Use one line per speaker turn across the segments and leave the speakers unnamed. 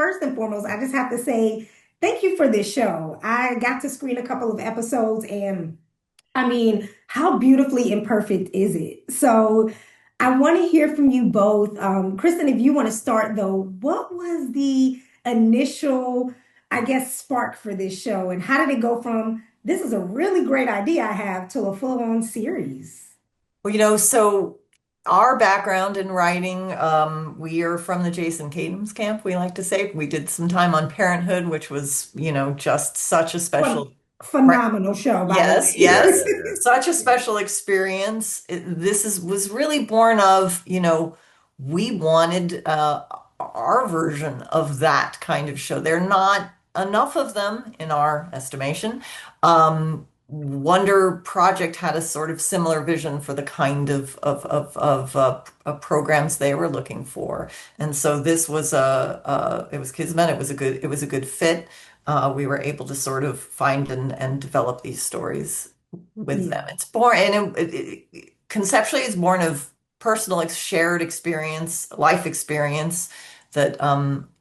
first and foremost, I just have to say thank you for this show. I got to screen a couple of episodes, and I mean, how beautifully imperfect is it? So I want to hear from you both. Kristen, if you want to start though, what was the initial, I guess, spark for this show? And how did it go from this is a really great idea I have to a full-on series?
Well, so our background in writing, we are from the Jason Katims camp, we like to say. We did some time on Parenthood, which was, just such a
Phen-
special, right?
Phenomenal show, by the
Yes,
way.
yes. Such a special experience. Was really born of, we wanted our version of that kind of show. There are not enough of them in our estimation. Wonder Project had a sort of similar vision for the kind of programs they were looking for, and so this was it was Kismet. It was a good fit. We were able to sort of find and develop these stories with them.
Yeah.
It's born, and conceptually, it's born of personal shared experience, life experience that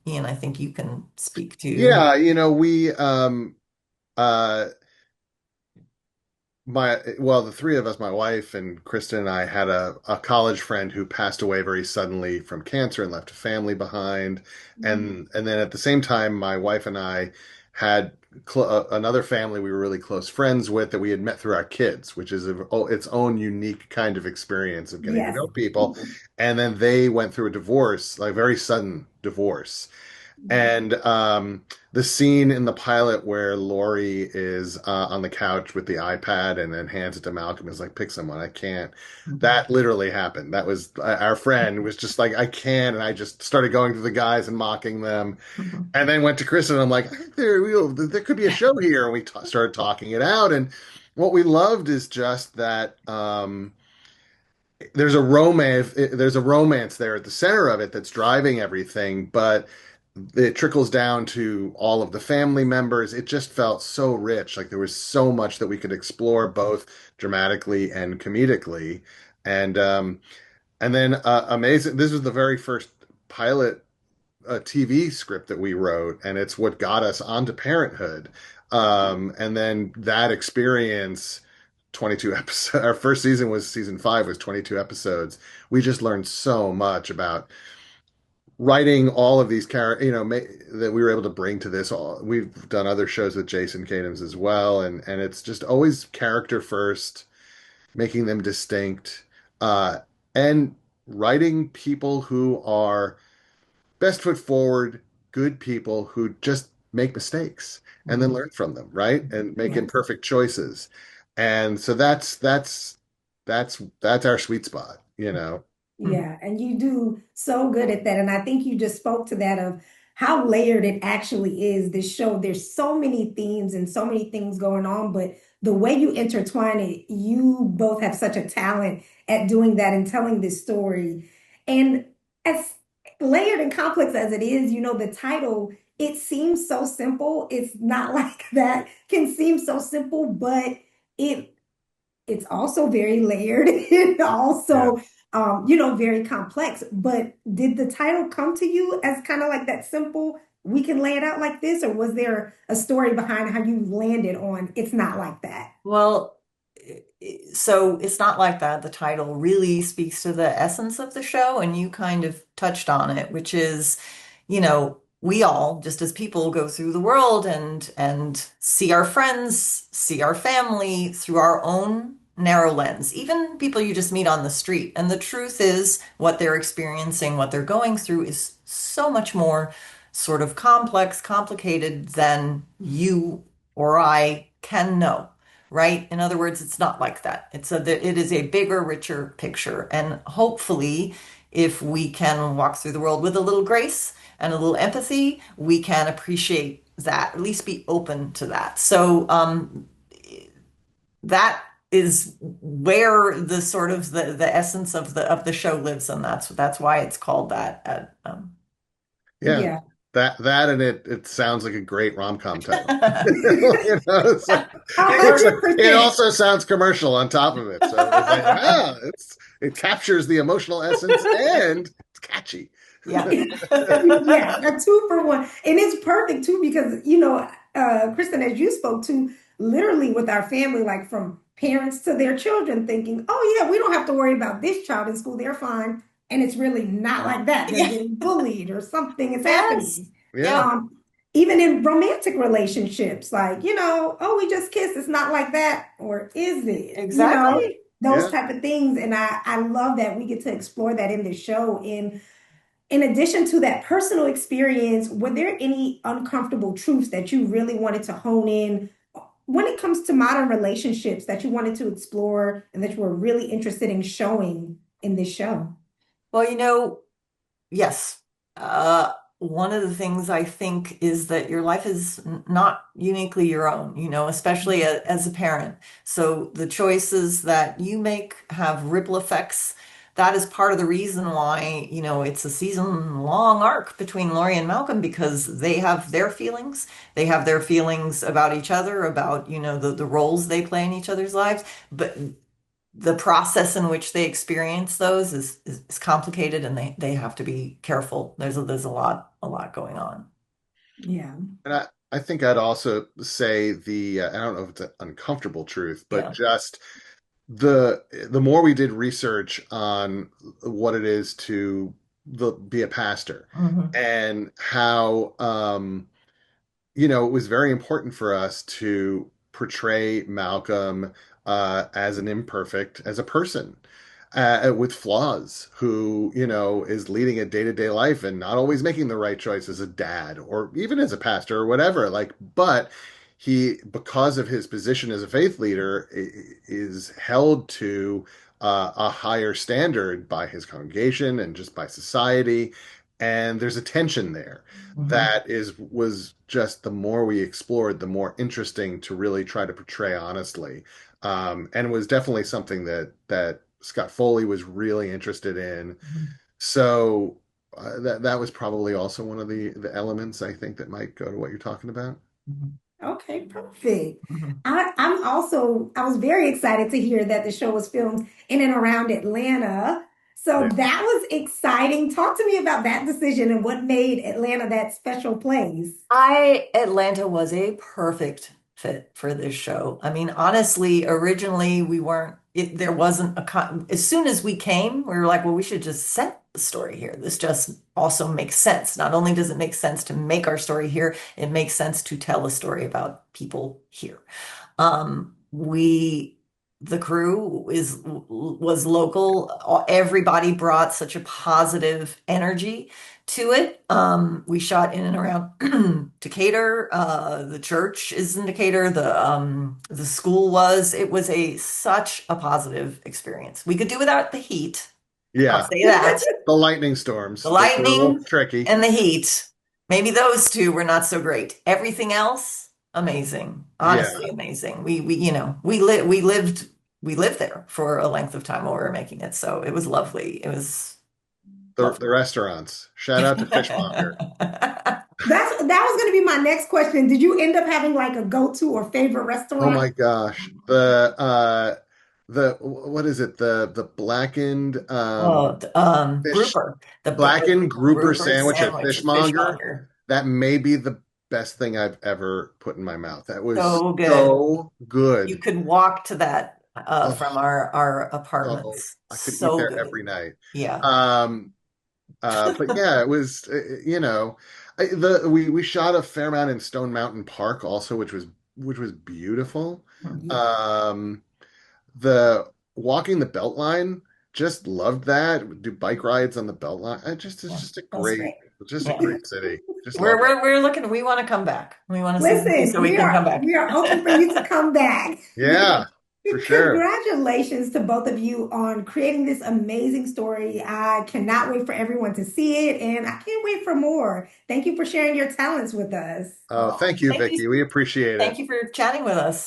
Ian, I think you can speak to.
Yeah, we uh the three of us, my wife and Kristen and I had a college friend who passed away very suddenly from cancer and left a family behind. And then at the same time, my wife and I had another family we were really close friends with that we had met through our kids, which is its own unique kind of experience of getting to
Yes.
know people. And then they went through a divorce, like very sudden divorce. And the scene in the pilot where Lori is on the couch with the iPad and then hands it to Malcolm is like, pick someone. I can't. That literally happened. That was our friend was just like, I can't. And I just started going through the guys and mocking them.
Mhm.
And then went to Chris and I'm like, I think there could be a show here. And we started talking it out. And what we loved is just that there's a romance there at the center of it that's driving everything, but it trickles down to all of the family members. It just felt so rich. Like there was so much that we could explore both dramatically and comedically. And then amazing. This was the very first pilot TV script that we wrote, and it's what got us onto Parenthood. And then that experience, 22 episodes. Our first season was season 5, was 22 episodes. We just learned so much about writing all of these characters, that we were able to bring to this. We've done other shows with Jason Katims as well, and it's just always character first, making them distinct, and writing people who are best foot forward, good people who just make mistakes and then
Mhm.
learn from them, right? And make
Yeah.
imperfect choices. And so that's our sweet spot, you know.
Mhm.
Yeah, and you do so good at that. And I think you just spoke to that of how layered it actually is, this show. There's so many themes and so many things going on, but the way you intertwine it, you both have such a talent at doing that and telling this story. And as layered and complex as it is, the title, it seems so simple. It's not like that can seem so simple, but it it's also very layered and
Yeah.
also very complex. But did the title come to you as kind of like that simple, we can lay it out like this, or was there a story behind how you landed on it's not like that?
Well, so it's not like that. The title really speaks to the essence of the show, and you kind of touched on it, which is, we all, just as people, go through the world and see our friends, see our family through our own narrow lens, even people you just meet on the street. And the truth is, what they're experiencing, what they're going through is so much more sort of complex, complicated than you or I can know, right? In other words, it's not like that. It is a bigger, richer picture. And hopefully, if we can walk through the world with a little grace and a little empathy, we can appreciate that, at least be open to that. So that is where the sort of the essence of the show lives, and that's why it's called that.
Yeah.
Yeah.
That and it sounds like a great rom-com title. It's like,
A
it's like
hundred
it
percent.
also sounds commercial on top of it. So it's like, it captures the emotional essence and it's catchy.
Yeah.
Yeah, a two for one. And it's perfect too because, Kristen, as you spoke to, literally with our family, like from parents to their children, thinking, oh, yeah, we don't have to worry about this child in school. They're fine. And it's really not like that. They're
Yeah.
getting bullied or something is
Yes.
happening.
Yeah.
Yep.
Um, Even in romantic relationships, like, oh, we just kissed. It's not like that. Or is it?
Exactly.
Those
Yeah.
type of things. And I love that we get to explore that in this show. And in addition to that personal experience, were there any uncomfortable truths that you really wanted to hone in when it comes to modern relationships that you wanted to explore and that you were really interested in showing in this show?
Well, yes. One of the things I think is that your life is not uniquely your own, especially as a parent. So the choices that you make have ripple effects. That is part of the reason why, it's a season long arc between Lori and Malcolm because they have their feelings. They have their feelings about each other, about, the roles they play in each other's lives. But the process in which they experience those is complicated and they have to be careful. There's a lot going on.
Yeah.
And I think I'd also say I don't know if it's an uncomfortable truth, but
Yeah.
just the more we did research on what it is to be a pastor
Hmm.
and how it was very important for us to portray Malcolm as an imperfect, as a person with flaws, who, is leading a day-to-day life and not always making the right choice as a dad or even as a pastor or whatever. Like, but he, because of his position as a faith leader, is held to a higher standard by his congregation and just by society. And there's a tension there
Hmm.
that was just the more we explored, the more interesting to really try to portray honestly. And was definitely something that Scott Foley was really interested in. So that was probably also one of the elements I think that might go to what you're talking about.
Hmm.
Okay, perfect.
Hmm.
I was very excited to hear that the show was filmed in and around Atlanta. So
Yeah.
that was exciting. Talk to me about that decision and what made Atlanta that special place.
Atlanta was a perfect fit for this show. I mean, honestly, originally we weren't, there wasn't as soon as we came, we were like, well, we should just set the story here. This just also makes sense. Not only does it make sense to make our story here, it makes sense to tell a story about people here. The crew was local. Everybody brought such a positive energy to it. We shot in and around Decatur. The church is in Decatur. The school was. It was such a positive experience. We could do without the heat. I'll
Yeah.
say that.
The lightning
The
storms, they were a little
lightning
tricky.
and the heat. Maybe those two were not so great. Everything else, amazing.
Yeah.
Honestly, amazing. We lived there for a length of time while we were making it. So it was lovely. It was lovely.
The restaurants. Shout out to Fishmonger.
That was going to be my next question. Did you end up having like a go-to or favorite
Oh
restaurant?
my gosh. The what is it? The blackened
Oh,
fish
grouper, the
blackened grouper
grouper
sandwich at
sandwich at
Fishmonger.
Fishmonger.
That may be the best thing I've ever put in my mouth. That was
So good.
so
You
good.
could walk to that
Oh,
from our
oh,
apartments.
I could eat
So
there
good.
every night.
Yeah.
Um, but yeah, it was we shot a fair amount in Stone Mountain Park also, which was beautiful.
Yeah.
Um, the walking the Beltline, just loved that. Do bike rides on the Beltline. It's
Yeah,
just a
that's great.
a
Yeah.
great city. Just
We're
love it.
we're we're looking, we want to come back. We want to see the movie
Listen,
so we can come back.
we are open for you to come back.
Yeah, for sure.
Congratulations to both of you on creating this amazing story. I cannot wait for everyone to see it, and I can't wait for more. Thank you for sharing your talents with us.
Oh,
Well,
thank you,
thank you.
Vicky. We appreciate
Thank
it.
you for chatting with us.